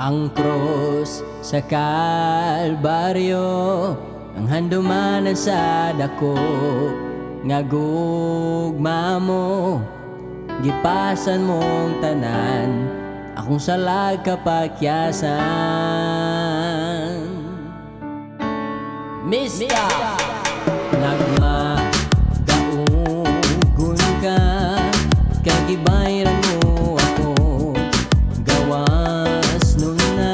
Ang krus sa Kalbaryo, ang handumanan sa dako, nga gugma mo, gipasan mong tanan, akong salag kapakyasan. Mista! Nagmadaugon ka, kagibayran mo ako, gawas nun na,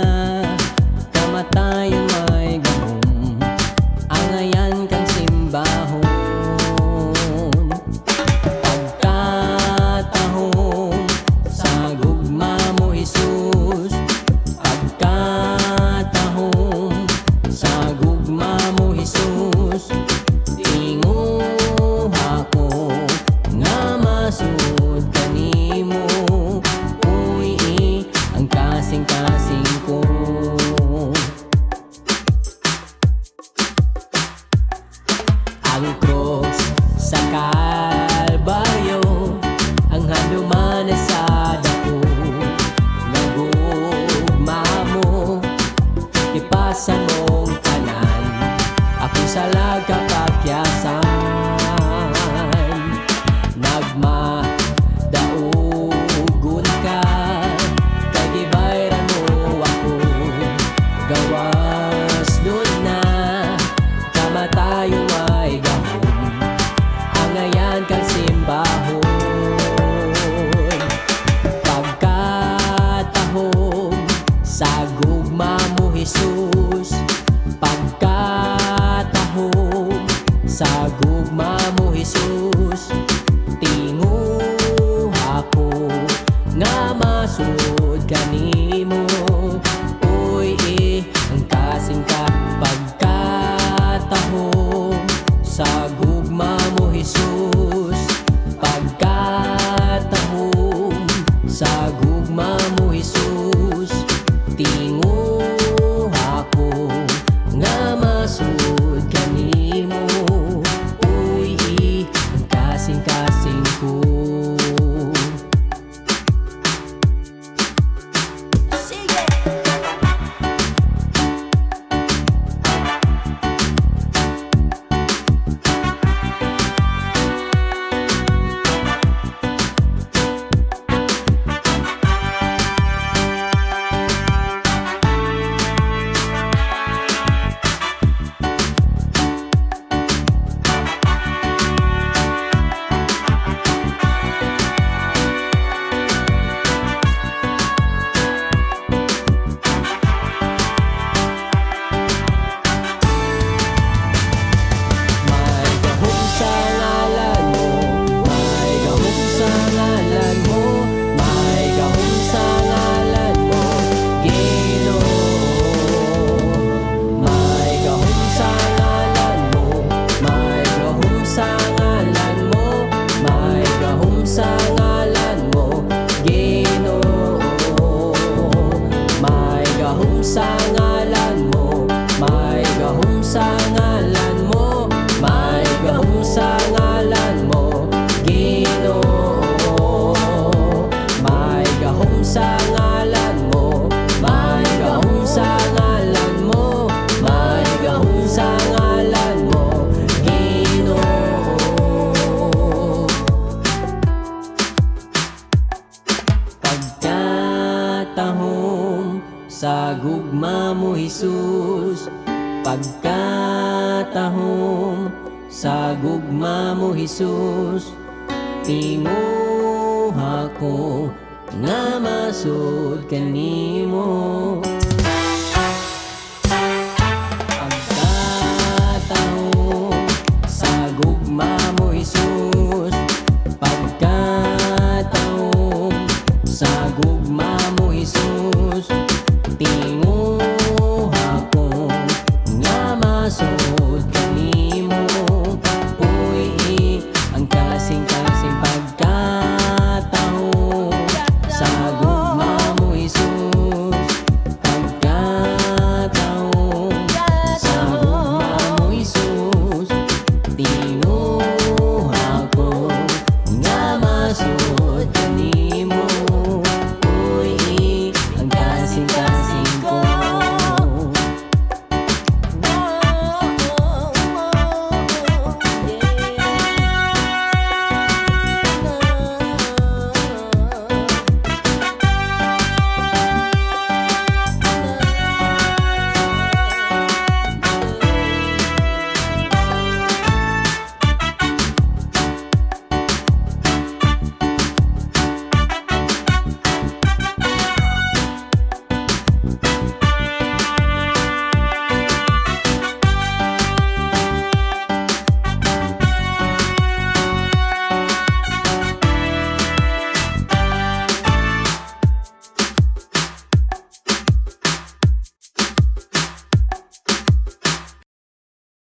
kamatayon may gahom, angayan kang simbahon. Pagkatahong sa gugma mo, Jesus, pagkatahong sa gugma mo, Jesus, tinguh ako nga masud kanimo, uy, ang kasing-kasing ko. Ang krus sa Kalbaryo, ang handumanan sa dako, nga gugma mo, ipasan mong tanan, akong salag kapakyasan. Nagmadaugon ka, kagibayran mo ako, gawas doon na, kamatayon ay gahom, angayan kang simbahon. Pagkatahong sa gugma mo, Jesus, pagkatahong sa gugma mo, Jesus, tinguh ako nga masud kanimo, uy, ang kasing ka. Pagkatahong sa gugma mo, Jesus, pagkatahong sa gugma mo, Jesus, tinguh ako nga masud kanimo, uy, ang kasing-kasing ko. Sa ngalan mo, may gahom sa ngalan mo, may gahom sa ngalan mo, Ginoo. May gahom sa ngalan mo, may gahom sa ngalan mo, may gahom sa ngalan mo, Ginoo. Pagkatahong sa gugma mo, Jesus, pagkatahong sa gugma mo, Jesus, tinguh ako nga masud kanimo.